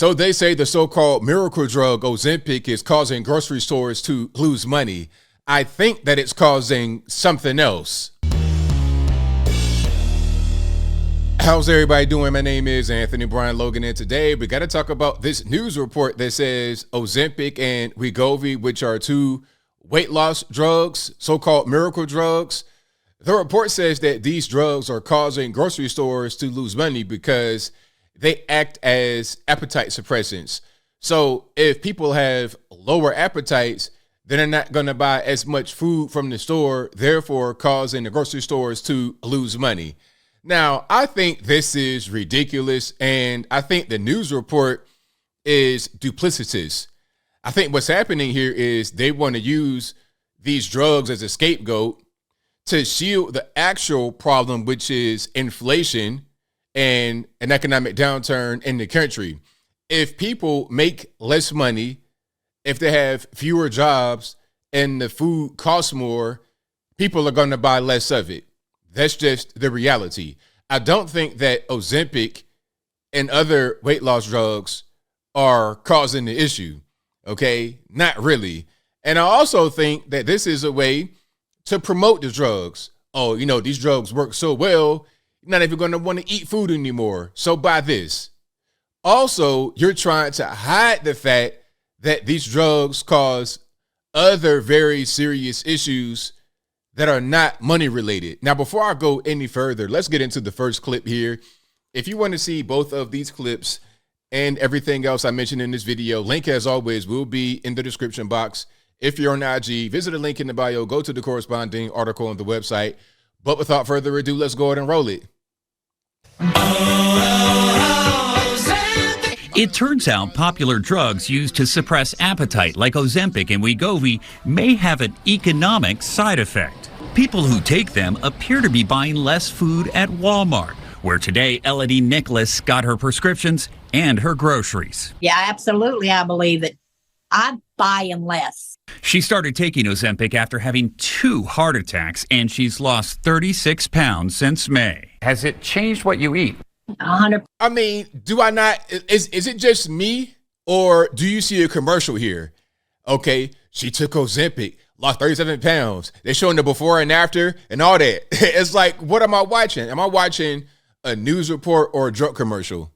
So they say the so-called miracle drug Ozempic is causing grocery stores to lose money. I think that it's causing something else. How's everybody doing? My name is Anthony Brian Logan, and today we got to talk about this news report that says Ozempic and Wegovy, which are two weight loss drugs, so-called miracle drugs. The report says that these drugs are causing grocery stores to lose money because they act as appetite suppressants. So if people have lower appetites, then they're not going to buy as much food from the store, therefore causing the grocery stores to lose money. Now, I think this is ridiculous, and I think the news report is duplicitous. I think what's happening here is they want to use these drugs as a scapegoat to shield the actual problem, which is inflation and an economic downturn in the country. If people make less money, if they have fewer jobs and the food costs more, people are going to buy less of it. That's just the reality. I don't think that Ozempic and other weight loss drugs are causing the issue. Okay, not really. And I also think that this is a way to promote the drugs. Oh, you know, these drugs work so well, you're not even going to want to eat food anymore. So buy this. Also, you're trying to hide the fact that these drugs cause other very serious issues that are not money related. Now, before I go any further, let's get into the first clip here. If you want to see both of these clips and everything else I mentioned in this video, link as always will be in the description box. If you're on IG, visit the link in the bio, go to the corresponding article on the website. But without further ado, let's go ahead and roll it. It turns out popular drugs used to suppress appetite like Ozempic and Wegovy may have an economic side effect. People who take them appear to be buying less food at Walmart, where today Elodie Nicholas got her prescriptions and her groceries. Yeah, absolutely. I believe it. I'm buying less. She started taking Ozempic after having 2 heart attacks, and she's lost 36 pounds since May. Has it changed what you eat? 100%. I mean, do I not? Is it just me, or do you see a commercial here? Okay, she took Ozempic, lost 37 pounds. They're showing the before and after and all that. It's like, what am I watching? Am I watching a news report or a drug commercial?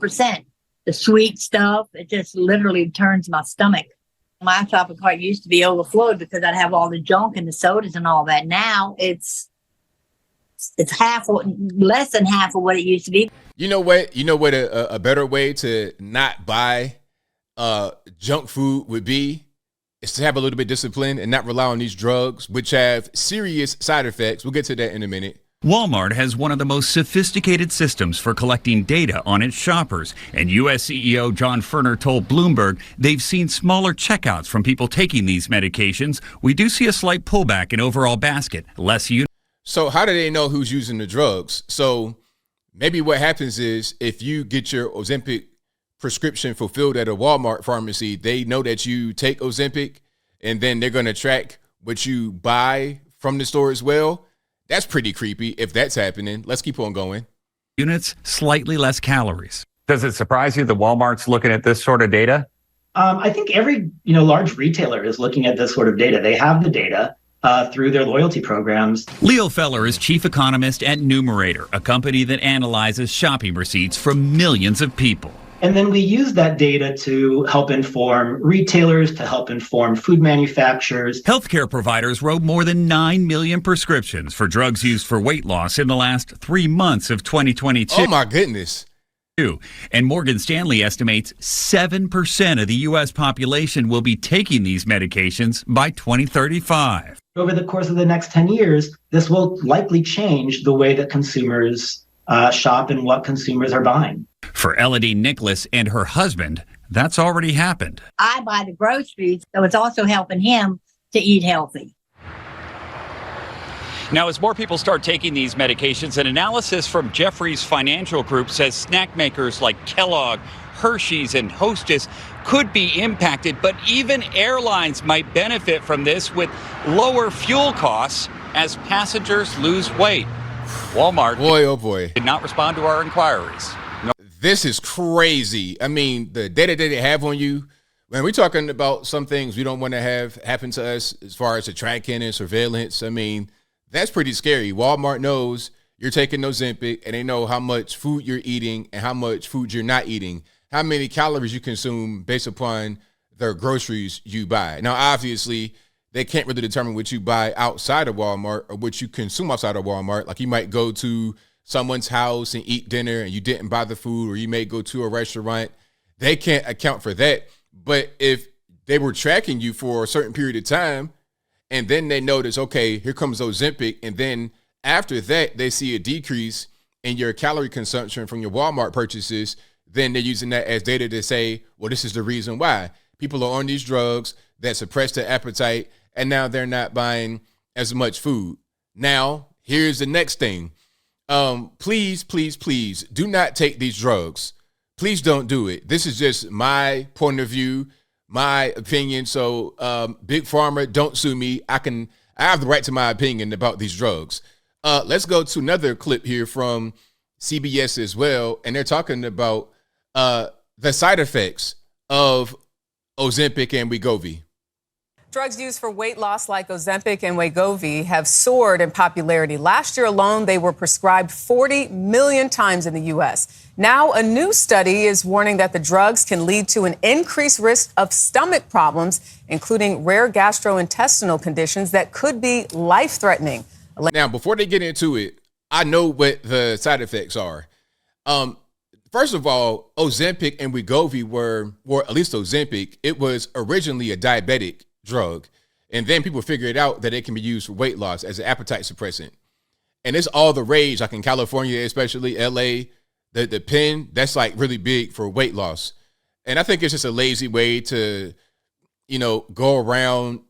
The sweet stuff, it just literally turns my stomach. My shopping cart used to be overflowed because I'd have all the junk and the sodas and all that. Now it's less than half of what it used to be. You know what? A better way to not buy junk food would be is to have a little bit of discipline and not rely on these drugs, which have serious side effects. We'll get to that in a minute. Walmart has one of the most sophisticated systems for collecting data on its shoppers, and U.S. CEO John Furner told Bloomberg they've seen smaller checkouts from people taking these medications. We do see a slight pullback in overall basket, less units. So how do they know who's using the drugs? So maybe what happens is if you get your Ozempic prescription fulfilled at a Walmart pharmacy, they know that you take Ozempic, and then they're going to track what you buy from the store as well. That's pretty creepy if that's happening. Let's keep on going. Units, slightly less calories. Does it surprise you that Walmart's looking at this sort of data? I think every large retailer is looking at this sort of data. They have the data through their loyalty programs. Leo Feller is chief economist at Numerator, a company that analyzes shopping receipts from millions of people. And then we use that data to help inform retailers, to help inform food manufacturers. Healthcare providers wrote more than 9 million prescriptions for drugs used for weight loss in the last 3 months of 2022. Oh, my goodness. And Morgan Stanley estimates 7% of the U.S. population will be taking these medications by 2035. Over the course of the next 10 years, this will likely change the way that consumers shop and what consumers are buying. For Elodie Nicholas and her husband, that's already happened. I buy the groceries, so it's also helping him to eat healthy. Now, as more people start taking these medications, an analysis from Jefferies Financial Group says snack makers like Kellogg, Hershey's, and Hostess could be impacted, but even airlines might benefit from this with lower fuel costs as passengers lose weight. Walmart Boy, oh boy. did not respond to our inquiries. This is crazy. I mean, the data that they have on you, when we're talking about some things we don't want to have happen to us as far as the tracking and surveillance, I mean, that's pretty scary. Walmart knows you're taking Ozempic, and they know how much food you're eating and how much food you're not eating, how many calories you consume based upon the groceries you buy. Now, obviously, they can't really determine what you buy outside of Walmart or what you consume outside of Walmart. Like, you might go to someone's house and eat dinner and you didn't buy the food, or you may go to a restaurant. They can't account for that. But if they were tracking you for a certain period of time and then they notice, okay, here comes Ozempic, and then after that they see a decrease in your calorie consumption from your Walmart purchases, then they're using that as data to say, well, this is the reason why people are on these drugs that suppress their appetite, and now they're not buying as much food. Now, here's the next thing. Please, please, please do not take these drugs. Please don't do it. This is just my point of view, my opinion. So, Big Pharma, don't sue me. I have the right to my opinion about these drugs. Let's go to another clip here from CBS as well. And they're talking about the side effects of Ozempic and Wegovy. Drugs used for weight loss like Ozempic and Wegovy have soared in popularity. Last year alone, they were prescribed 40 million times in the U.S. Now, a new study is warning that the drugs can lead to an increased risk of stomach problems, including rare gastrointestinal conditions that could be life-threatening. Now, before they get into it, I know what the side effects are. First of all, Ozempic and Wegovy were at least Ozempic, it was originally a diabetic drug. And then people figured out that it can be used for weight loss as an appetite suppressant. And it's all the rage, like in California, especially LA, the pen, that's like really big for weight loss. And I think it's just a lazy way to, go around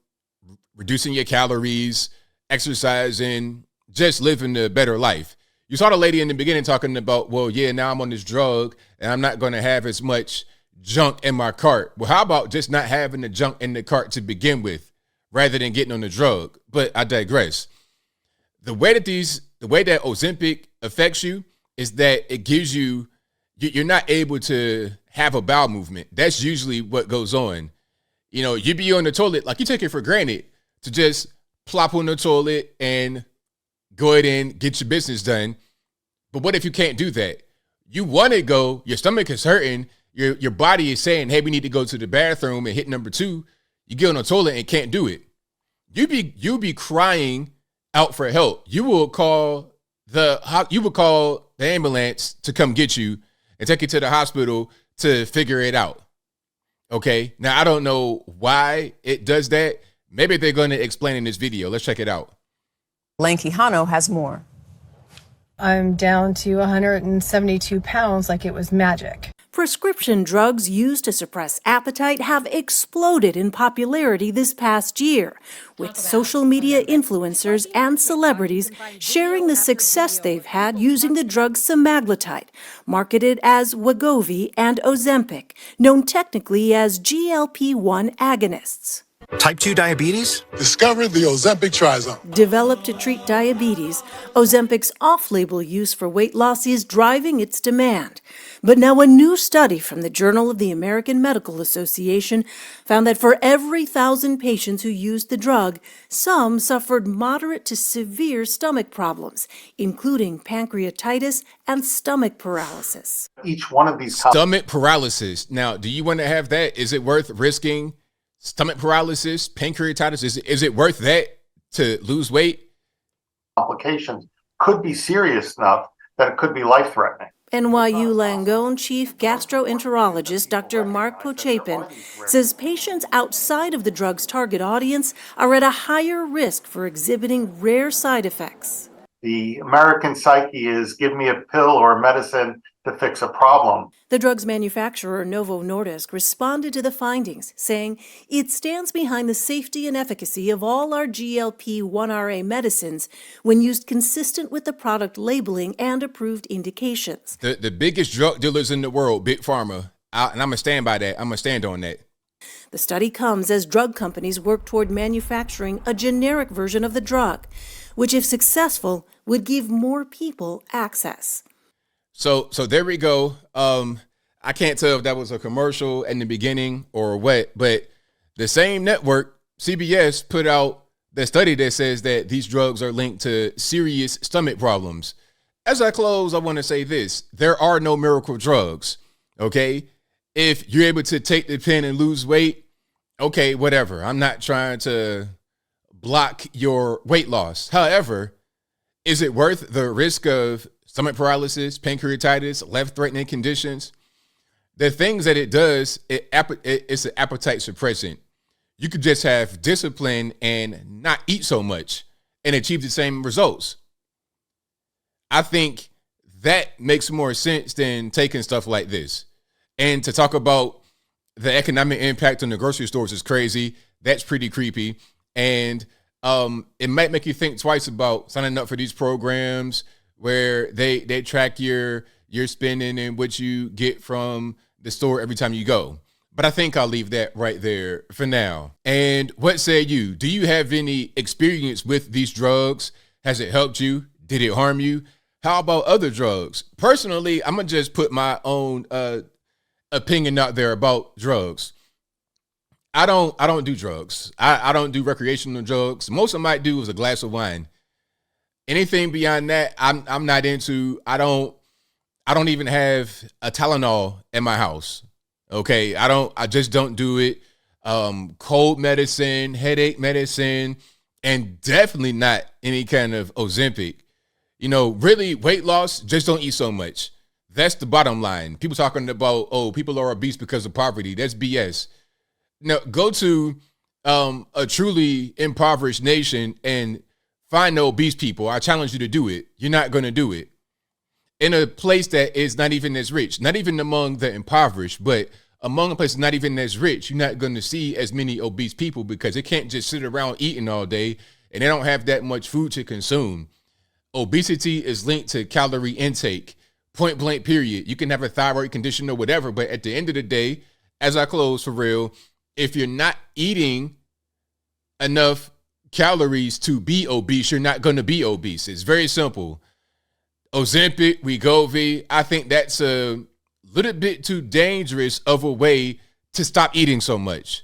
reducing your calories, exercising, just living a better life. You saw the lady in the beginning talking about, well, yeah, now I'm on this drug and I'm not going to have as much junk in my cart. Well, how about just not having the junk in the cart to begin with rather than getting on the drug? But I digress. The way that Ozempic affects you is that it gives you're not able to have a bowel movement. That's usually what goes on. You be on the toilet, like you take it for granted to just plop on the toilet and go ahead and get your business done. But what if you can't do that? You want to go, your stomach is hurting, your body is saying, hey, we need to go to the bathroom and hit number 2. You get on the toilet and can't do it. You'll be crying out for help. You will call the ambulance to come get you and take you to the hospital to figure it out. Okay. Now, I don't know why it does that. Maybe they're going to explain in this video. Let's check it out. Elaine Quijano has more. I'm down to 172 pounds like it was magic. Prescription drugs used to suppress appetite have exploded in popularity this past year, with social media influencers and celebrities sharing the success they've had using the drug semaglutide, marketed as Wegovy and Ozempic, known technically as GLP-1 agonists. Type 2 diabetes? Discover the Ozempic Trizone. Developed to treat diabetes, Ozempic's off-label use for weight loss is driving its demand. But now a new study from the Journal of the American Medical Association found that for every 1,000 patients who used the drug, some suffered moderate to severe stomach problems, including pancreatitis and stomach paralysis. Each one of these stomach paralysis. Now, do you want to have that? Is it worth risking stomach paralysis, pancreatitis? Is it worth that to lose weight? Complications could be serious enough that it could be life-threatening. NYU Langone chief gastroenterologist Dr. Mark Pochapin says patients outside of the drug's target audience are at a higher risk for exhibiting rare side effects. The American psyche is give me a pill or a medicine to fix a problem. The drug's manufacturer, Novo Nordisk, responded to the findings, saying it stands behind the safety and efficacy of all our GLP-1RA medicines when used consistent with the product labeling and approved indications. The biggest drug dealers in the world, Big Pharma, and I'm going to stand by that. I'm going to stand on that. The study comes as drug companies work toward manufacturing a generic version of the drug, which, if successful, would give more people access. So there we go. I can't tell if that was a commercial in the beginning or what, but the same network, CBS, put out the study that says that these drugs are linked to serious stomach problems. As I close, I want to say this. There are no miracle drugs, okay? If you're able to take the pen and lose weight, okay, whatever. I'm not trying to block your weight loss. However, is it worth the risk of stomach paralysis, pancreatitis, life-threatening conditions? The things that it does, it's an appetite suppressant. You could just have discipline and not eat so much and achieve the same results. I think that makes more sense than taking stuff like this. And to talk about the economic impact on the grocery stores is crazy. That's pretty creepy. And it might make you think twice about signing up for these programs where they track your spending and what you get from the store every time you go. But I think I'll leave that right there for now. And what say you? Do you have any experience with these drugs? Has it helped you? Did it harm you? How about other drugs? Personally, I'm going to just put my own opinion out there about drugs. I don't do drugs. I don't do recreational drugs. Most I might do is a glass of wine. Anything beyond that, I'm not into. I don't even have a Tylenol in my house. Okay, I just don't do it. Cold medicine, headache medicine, and definitely not any kind of Ozempic. You know, really weight loss, just don't eat so much. That's the bottom line. People talking about, oh, people are obese because of poverty. That's BS. Now, go to a truly impoverished nation and find the obese people. I challenge you to do it. You're not going to do it. In a place that is not even as rich, not even among the impoverished, but among a place not even as rich, you're not going to see as many obese people because they can't just sit around eating all day and they don't have that much food to consume. Obesity is linked to calorie intake, point blank period. You can have a thyroid condition or whatever, but at the end of the day, as I close for real, if you're not eating enough calories to be obese, you're not going to be obese. It's very simple. Ozempic, Wegovy, I think that's a little bit too dangerous of a way to stop eating so much.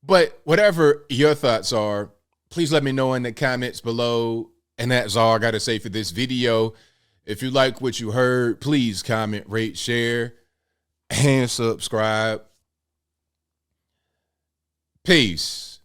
But whatever your thoughts are, please let me know in the comments below. And that's all I got to say for this video. If you like what you heard, please comment, rate, share, and subscribe. Peace.